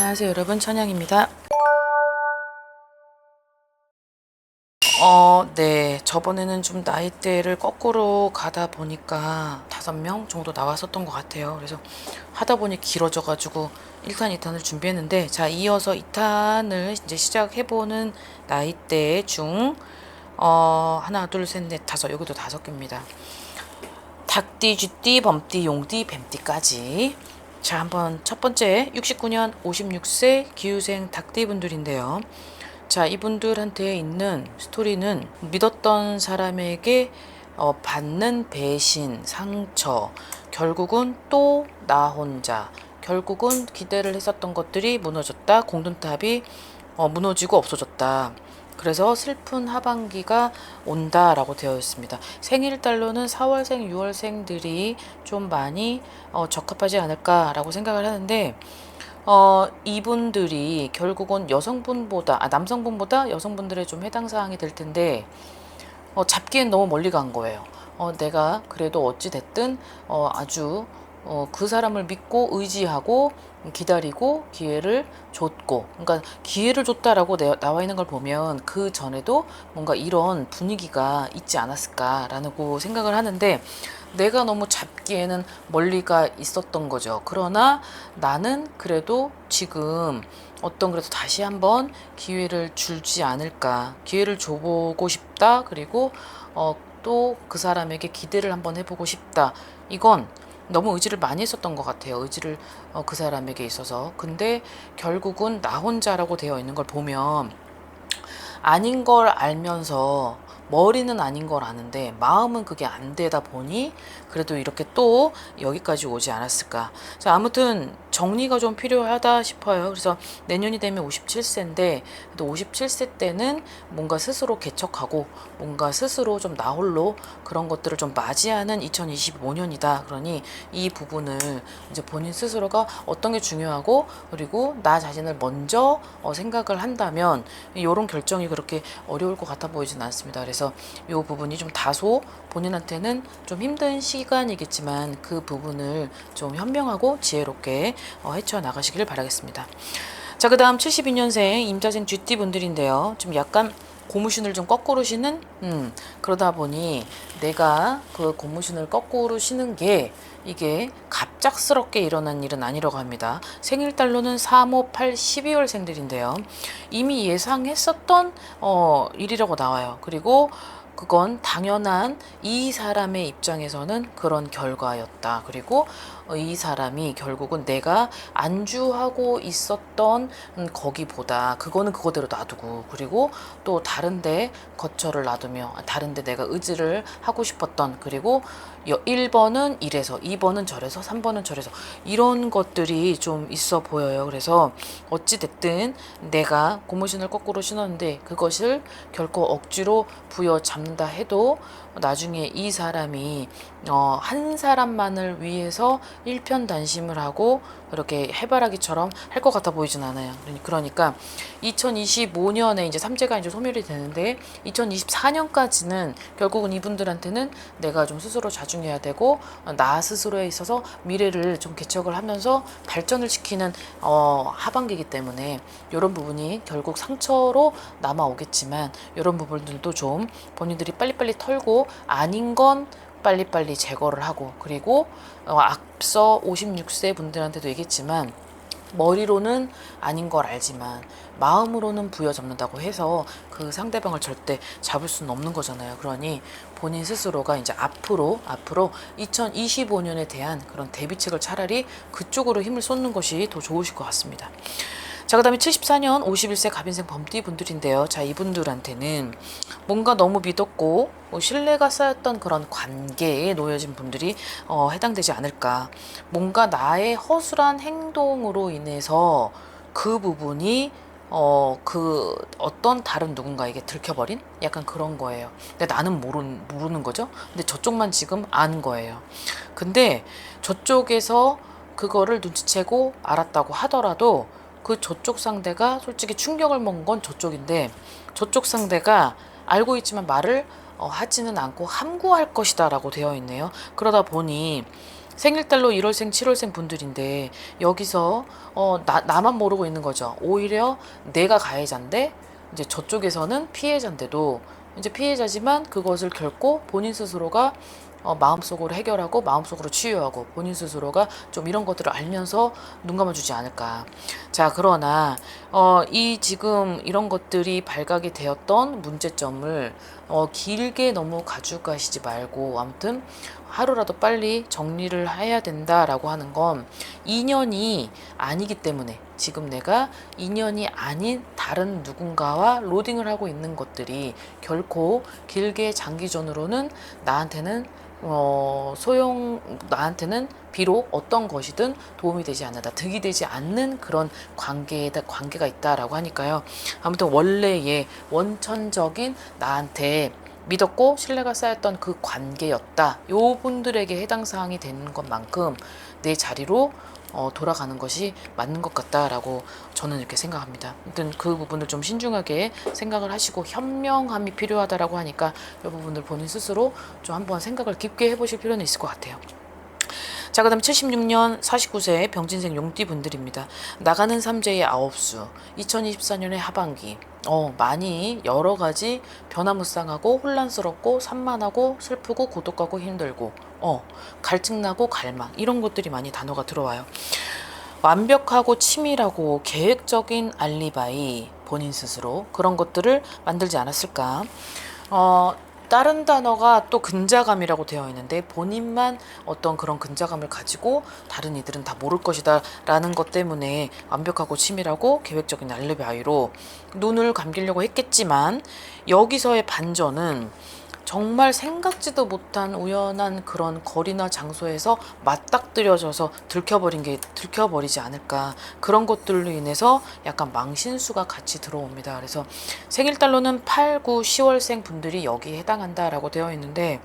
안녕하세요 여러분, 천영입니다. 네. 저번에는 좀 나이대를 거꾸로 가다 보니까 5명 정도 나왔었던 것 같아요. 그래서 하다 보니 길어져 가지고 1탄, 2탄을 준비했는데, 자, 이어서 2탄을 이제 시작해보는 나이대 중 하나, 둘, 셋, 넷, 다섯, 여기도 5개입니다. 닭띠, 쥐띠, 범띠, 용띠, 뱀띠까지. 자, 한번 첫 번째 69년 56세 기후생 닭띠 분들인데요. 자, 이분들한테 있는 스토리는 믿었던 사람에게 받는 배신, 상처, 결국은 또 나 혼자, 결국은 기대를 했었던 것들이 무너졌다, 공든탑이 무너지고 없어졌다. 그래서 슬픈 하반기가 온다라고 되어 있습니다. 생일달로는 4월생, 6월생들이 좀 많이 적합하지 않을까라고 생각을 하는데, 이분들이 결국은 남성분보다 여성분들의 좀 해당 사항이 될 텐데, 잡기엔 너무 멀리 간 거예요. 내가 그래도 어찌 됐든 아주 그 사람을 믿고 의지하고 기다리고 기회를 줬고, 그러니까 기회를 줬다라고 나와 있는 걸 보면 그 전에도 뭔가 이런 분위기가 있지 않았을까라고 생각을 하는데, 내가 너무 잡기에는 멀리가 있었던 거죠. 그러나 나는 그래도 지금 그래도 다시 한번 기회를 주지 않을까, 기회를 줘보고 싶다. 그리고 또 그 사람에게 기대를 한번 해보고 싶다. 이건 너무 의지를 많이 했었던 것 같아요. 의지를 그 사람에게 있어서. 근데 결국은 나 혼자라고 되어 있는 걸 보면, 아닌 걸 알면서 머리는 아닌 걸 아는데 마음은 그게 안 되다 보니 그래도 이렇게 또 여기까지 오지 않았을까. 자, 아무튼 정리가 좀 필요하다 싶어요. 그래서 내년이 되면 57세인데, 또 57세 때는 뭔가 스스로 개척하고 뭔가 스스로 좀 나홀로 그런 것들을 좀 맞이하는 2025년이다. 그러니 이 부분을 이제 본인 스스로가 어떤 게 중요하고, 그리고 나 자신을 먼저 생각을 한다면 이런 결정이 그렇게 어려울 것 같아 보이진 않습니다. 그래서 이 부분이 좀 다소 본인한테는 좀 힘든 시간이겠지만 그 부분을 좀 현명하고 지혜롭게 헤쳐나가시길 바라겠습니다. 자, 그 다음 72년생 임자생 쥐띠 분들인데요. 좀 약간 고무신을 좀 거꾸로 신은 그러다 보니 내가 그 고무신을 거꾸로 신은 게 이게 갑작스럽게 일어난 일은 아니라고 합니다. 생일달로는 3, 5, 8, 12월 생들인데요. 이미 예상했었던 일이라고 나와요. 그리고 그건 당연한 이 사람의 입장에서는 그런 결과였다. 그리고 이 사람이 결국은 내가 안주하고 있었던 거기보다 그거는 그거대로 놔두고, 그리고 또 다른데 거처를 놔두며 다른데 내가 의지를 하고 싶었던, 그리고 1번은 이래서 2번은 저래서 3번은 저래서 이런 것들이 좀 있어 보여요. 그래서 어찌됐든 내가 고무신을 거꾸로 신었는데 그것을 결코 억지로 부여잡는다 해도 나중에 이 사람이 한 사람만을 위해서 일편단심을 하고 이렇게 해바라기처럼 할 것 같아 보이진 않아요. 그러니까 2025년에 이제 삼재가 이제 소멸이 되는데, 2024년까지는 결국은 이분들한테는 내가 좀 스스로 자중해야 되고, 나 스스로에 있어서 미래를 좀 개척을 하면서 발전을 시키는 하반기이기 때문에 이런 부분이 결국 상처로 남아오겠지만, 이런 부분들도 좀 본인들이 빨리빨리 털고 아닌 건 빨리빨리 제거를 하고, 그리고 앞서 56세 분들한테도 얘기했지만, 머리로는 아닌 걸 알지만 마음으로는 부여잡는다고 해서 그 상대방을 절대 잡을 수는 없는 거잖아요. 그러니 본인 스스로가 이제 앞으로 2025년에 대한 그런 대비책을 차라리 그쪽으로 힘을 쏟는 것이 더 좋으실 것 같습니다. 자, 그 다음에 74년 51세 갑인생 범띠 분들인데요. 자, 이분들한테는 뭔가 너무 믿었고 신뢰가 쌓였던 그런 관계에 놓여진 분들이 해당되지 않을까. 뭔가 나의 허술한 행동으로 인해서 그 부분이 그 어떤 다른 누군가에게 들켜버린 약간 그런 거예요. 근데 나는 모르는 거죠. 근데 저쪽만 지금 아는 거예요. 근데 저쪽에서 그거를 눈치채고 알았다고 하더라도 그 저쪽 상대가 솔직히 충격을 먹은 건 저쪽인데, 저쪽 상대가 알고 있지만 말을 하지는 않고 함구할 것이다 라고 되어 있네요. 그러다 보니 생일달로 1월생, 7월생 분들인데 여기서 나만 모르고 있는 거죠. 오히려 내가 가해자인데 이제 저쪽에서는 피해자인데도 이제 피해자지만 그것을 결코 본인 스스로가 마음속으로 해결하고 마음속으로 치유하고 본인 스스로가 좀 이런 것들을 알면서 눈 감아주지 않을까. 자, 그러나 이 지금 이런 것들이 발각이 되었던 문제점을 길게 너무 가져가시지 말고 아무튼 하루라도 빨리 정리를 해야 된다라고 하는 건 인연이 아니기 때문에 지금 내가 인연이 아닌 다른 누군가와 로딩을 하고 있는 것들이 결코 길게 장기전으로는 나한테는 나한테는 비록 어떤 것이든 도움이 되지 않는다, 득이 되지 않는 그런 관계가 있다라고 하니까요. 아무튼 원래의 원천적인 나한테 믿었고 신뢰가 쌓였던 그 관계였다. 요 분들에게 해당 사항이 되는 것만큼 내 자리로 돌아가는 것이 맞는 것 같다라고 저는 이렇게 생각합니다. 아무튼 그 부분을 좀 신중하게 생각을 하시고 현명함이 필요하다라고 하니까 이 부분을 본인 스스로 좀 한번 생각을 깊게 해보실 필요는 있을 것 같아요. 자, 그 다음 76년 49세 병진생 용띠 분들입니다. 나가는 삼재의 아홉수 2024년의 하반기 많이 여러 가지 변화무쌍하고 혼란스럽고 산만하고 슬프고 고독하고 힘들고 갈증나고 갈망 이런 것들이 많이 단어가 들어와요. 완벽하고 치밀하고 계획적인 알리바이 본인 스스로 그런 것들을 만들지 않았을까. 다른 단어가 또 근자감이라고 되어 있는데 본인만 어떤 그런 근자감을 가지고 다른 이들은 다 모를 것이다 라는 것 때문에 완벽하고 치밀하고 계획적인 알리바이로 눈을 감기려고 했겠지만 여기서의 반전은 정말 생각지도 못한 우연한 그런 거리나 장소에서 맞닥뜨려져서 들켜버리지 않을까. 그런 것들로 인해서 약간 망신수가 같이 들어옵니다. 그래서 생일달로는 8, 9, 10월생 분들이 여기에 해당한다라고 되어 있는데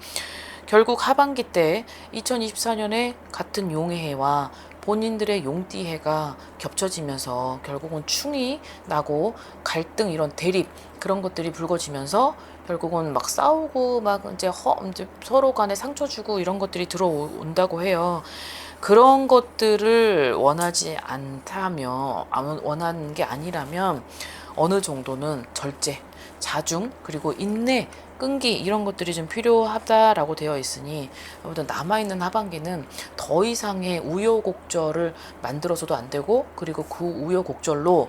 결국 하반기 때 2024년에 같은 용해해와 본인들의 용띠해가 겹쳐지면서 결국은 충이 나고 갈등 이런 대립 그런 것들이 불거지면서 결국은 막 싸우고 막 이제 서로 간에 상처 주고 이런 것들이 들어온다고 해요. 그런 것들을 원하지 않다면, 원하는 게 아니라면 어느 정도는 절제, 자중, 그리고 인내, 끈기 이런 것들이 좀 필요하다라고 되어 있으니 아무튼 남아있는 하반기는 더 이상의 우여곡절을 만들어서도 안 되고 그리고 그 우여곡절로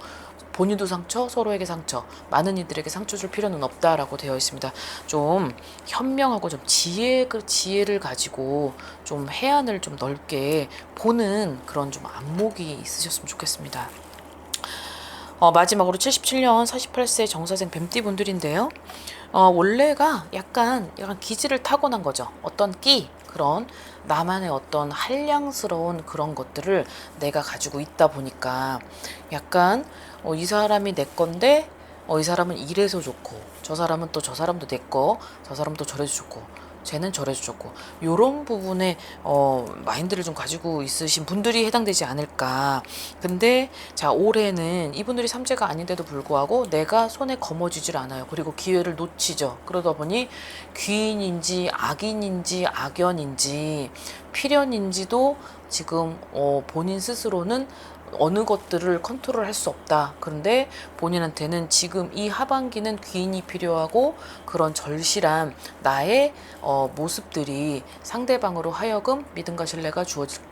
본인도 상처, 서로에게 상처, 많은 이들에게 상처 줄 필요는 없다라고 되어 있습니다. 좀 현명하고 좀 지혜를 가지고 좀 해안을 좀 넓게 보는 그런 좀 안목이 있으셨으면 좋겠습니다. 마지막으로 77년 48세 정사생 뱀띠 분들인데요. 원래가 약간 기질을 타고난 거죠. 어떤 그런 나만의 어떤 한량스러운 그런 것들을 내가 가지고 있다 보니까 약간 이 사람이 내 건데 이 사람은 이래서 좋고 저 사람은 또 저 사람도 내 거, 저 사람도 저래서 좋고 쟤는 저래서 좋고 요런 부분에 마인드를 좀 가지고 있으신 분들이 해당되지 않을까. 근데 자, 올해는 이분들이 삼재가 아닌데도 불구하고 내가 손에 거머쥐질 않아요. 그리고 기회를 놓치죠. 그러다 보니 귀인인지 악인인지 악연인지 필연인지도 지금 본인 스스로는 어느 것들을 컨트롤할 수 없다. 그런데 본인한테는 지금 이 하반기는 귀인이 필요하고 그런 절실한 나의 모습들이 상대방으로 하여금 믿음과 신뢰가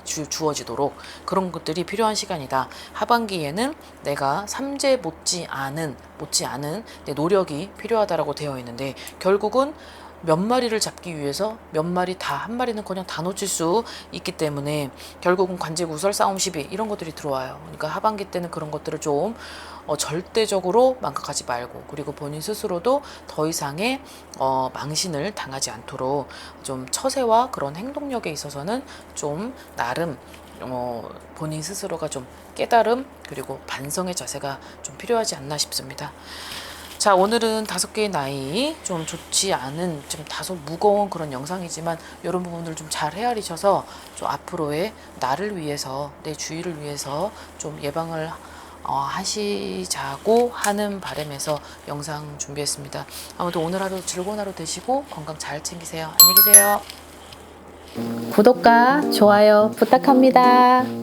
주어지도록 그런 것들이 필요한 시간이다. 하반기에는 내가 삼재 못지 않은 내 노력이 필요하다라고 되어 있는데 결국은 몇 마리를 잡기 위해서 몇 마리 한 마리는커녕 다 놓칠 수 있기 때문에 결국은 관제구설 싸움 시비 이런 것들이 들어와요. 그러니까 하반기 때는 그런 것들을 좀 절대적으로 망각하지 말고 그리고 본인 스스로도 더 이상의 망신을 당하지 않도록 좀 처세와 그런 행동력에 있어서는 좀 나름 본인 스스로가 좀 깨달음 그리고 반성의 자세가 좀 필요하지 않나 싶습니다. 자, 오늘은 5개의 나이 좀 좋지 않은 좀 다소 무거운 그런 영상이지만 이런 부분을 좀 잘 헤아리셔서 좀 앞으로의 나를 위해서 내 주위를 위해서 좀 예방을 하시자고 하는 바람에서 영상 준비했습니다. 아무튼 오늘 하루 즐거운 하루 되시고 건강 잘 챙기세요. 안녕히 계세요. 구독과 좋아요 부탁합니다.